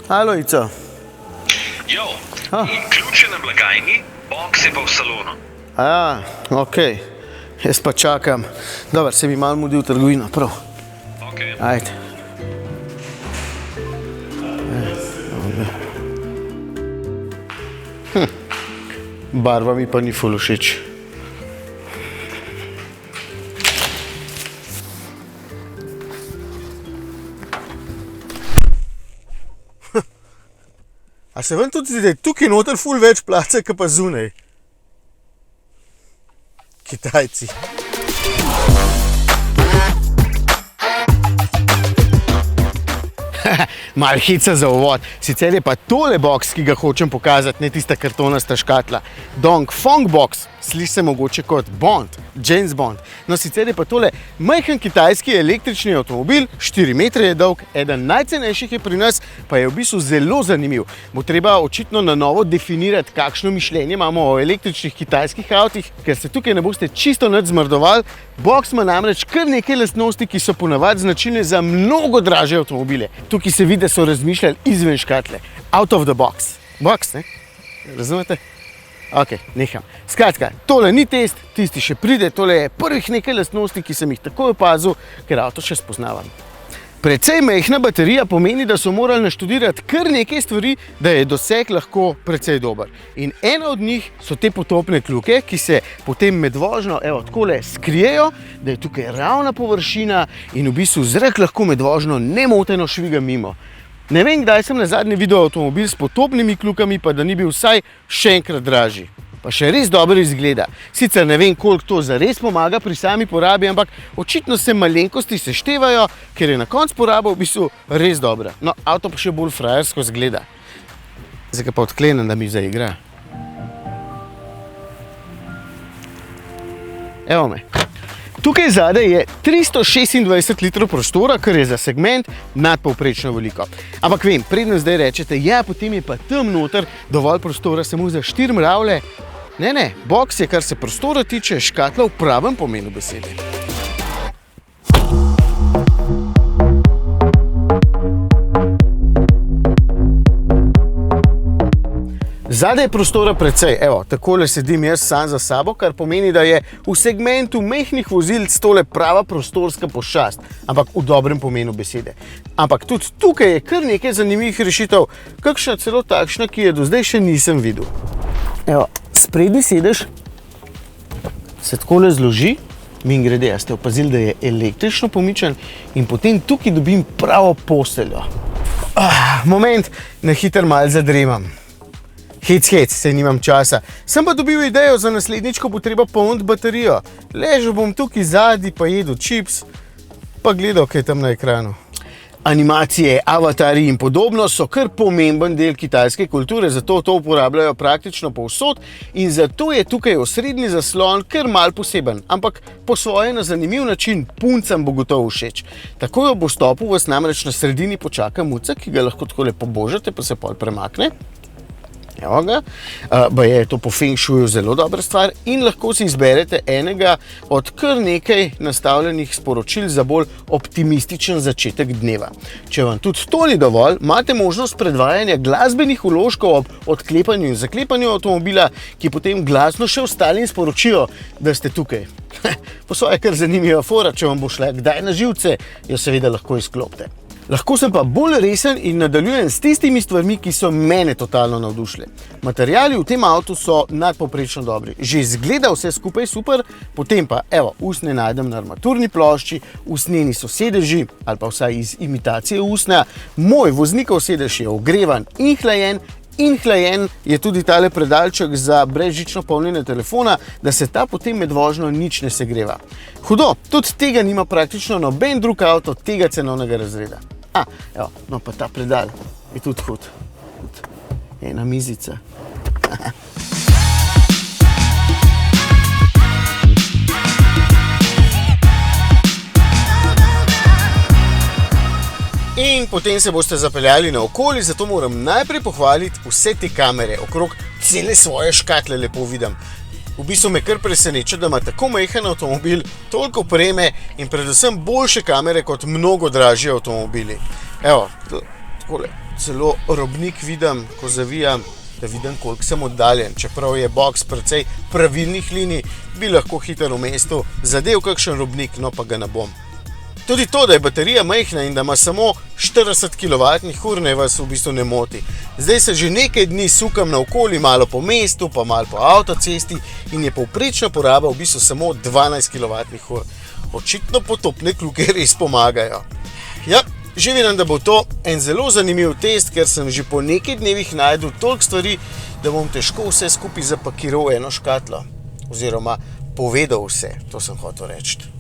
Halo, Ico. Jo, ključ je na blagajni, boks je pa v salonu. Okej. Jaz pa čakam. Dobar, se mi malo mudi v trgovino, prav. Okay. Ajde. Barva mi pa ni ful všeč. A se vam tudi zdi, da je tukaj noter ful več placa, kot pa zunaj? Kitajci. Malo heca za uvod. Sicer je pa tole boks, ki ga hočem pokazati, ne tista kartonasta škatla. Dongfeng boks. Sliši se mogoče kot Bond, James Bond. No, sicer je pa tole majhen kitajski električni avtomobil, 4 metre je dolg, eden najcenejših je pri nas, pa je v bistvu zelo zanimiv. Bo treba očitno na novo definirati, kakšno mišljenje imamo o električnih kitajskih avtih, ker se tukaj ne boste čisto nič zmrdovali. Boks ima namreč kar nekaj lastnosti, ki so ponavadi značilne za mnogo dražje avtomobile. Tukaj se vidi, da so razmišljali izven škatle. Out of the box. Box, ne? Razumete? Ok, neham. Skratka, tole ni test, tisti še pride, tole je prvih nekaj lastnosti, ki sem jih takoj opazil, ker avto še spoznavam. Precej majhna baterija pomeni, da so morali naštudirati kar nekaj stvari, da je doseg lahko precej dober. In ena od njih so te potopne kljuke, ki se potem med vožnjo, evo, takole skrijejo, da je tukaj ravna površina in v bistvu zrak lahko med vožnjo nemoteno šviga mimo. Ne vem, kdaj sem nazadnje videl avtomobil s potopnimi kljukami, pa da ni bil vsaj še enkrat dražji. Pa še res dobro izgleda. Sicer ne vem, koliko to zares pomaga pri sami porabi, ampak očitno se malenkosti seštevajo, ker je na koncu poraba v bistvu res dobra. No, avto pa še bolj frajersko izgleda. Zdaj ga pa odklenem, da mi zaigra. Evo me. Tukaj zadaj je 326 litrov prostora, kar je za segment nadpovprečno veliko. Ampak vem, predno zdaj rečete, ja, potem je pa tam noter dovolj prostora samo za 4 mravlje. Ne, boks je, kar se prostora tiče, škatla v pravem pomenu besede. Zadaj je prostora precej, evo, takole sedim jaz sam za sabo, kar pomeni, da je v segmentu majhnih vozilc tole prava prostorska pošast, ampak v dobrem pomenu besede. Ampak tudi tukaj je kar nekaj zanimivih rešitev, kakšna celo takšna, ki je do zdaj še nisem videl. Evo, sprednji sedež se takole zloži, mimogrede, ste opazili, da je električno pomičen in potem tukaj dobim pravo posteljo. Moment, na hiter malo zadremam. Hec, saj nimam časa. Sem pa dobil idejo za naslednjič, ko bo treba polniti baterijo. Ležal bom tukaj zadnji, pa jedel čips, pa gledal, kaj je tam na ekranu. Animacije, avatarji in podobno so kar pomemben del kitajske kulture, zato to uporabljajo praktično povsod in zato je tukaj osrednji zaslon kar mal poseben, ampak po svoje na zanimiv način puncam bo gotovo všeč. Takoj ob vstopu vas namreč na sredini počaka mucek, ki ga lahko takole pobožate, pa se pol premakne. Evo ga, je to po feng shuiju zelo dobra stvar in lahko si izberete enega od kar nekaj nastavljenih sporočil za bolj optimističen začetek dneva. Če vam tudi to ni dovolj, imate možnost predvajanja glasbenih vložkov ob odklepanju in zaklepanju avtomobila, ki potem glasno še ostalim sporočijo, da ste tukaj. Po svoje kar zanimiva fora, če vam bo šla kdaj na živce, jo seveda lahko izklopite. Lahko sem pa bolj resen in nadaljujem s tistimi stvarmi, ki so mene totalno navdušile. Materiali v tem avtu so nadpovprečno dobri. Že izgleda vse skupaj super, potem pa, evo, usnje najdem na armaturni plošči, usnjeni so sedeži, ali pa vsaj iz imitacije usnja. Moj voznikov sedež je ogrevan in hlajen je tudi tale predalček za brezžično polnjenje telefona, da se ta potem med vožnjo nič ne segreva. Hudo, tudi tega nima praktično noben drug avto tega cenovnega razreda. Evo, no pa ta predal je tudi hud. Ena mizica. In potem se boste zapeljali naokoli, zato moram najprej pohvaliti vse te kamere. Okrog cele svoje škatle lepo vidim. V bistvu me kar preseneča, da ima tako majhen avtomobil toliko opreme in predvsem boljše kamere kot mnogo dražji avtomobili. Evo, takole, celo robnik vidim, ko zavijam, da vidim, koliko sem oddaljen. Čeprav je boks precej pravilnih linij, bi lahko hitro v mestu zadev kakšen robnik, no pa ga ne bom. Tudi to, da je baterija majhna in da ima samo 40 kWh, ne vas v bistvu ne moti. Zdaj se že nekaj dni sukam naokoli, malo po mestu, pa malo po avtocesti in je povprečna poraba v bistvu samo 12 kWh. Očitno potopne kljuke res pomagajo. Ja, že vidim, da bo to en zelo zanimiv test, ker sem že po nekaj dnevih najdel toliko stvari, da bom težko vse skupaj zapakiral v eno škatlo. Oziroma povedal vse, to sem hotel reči.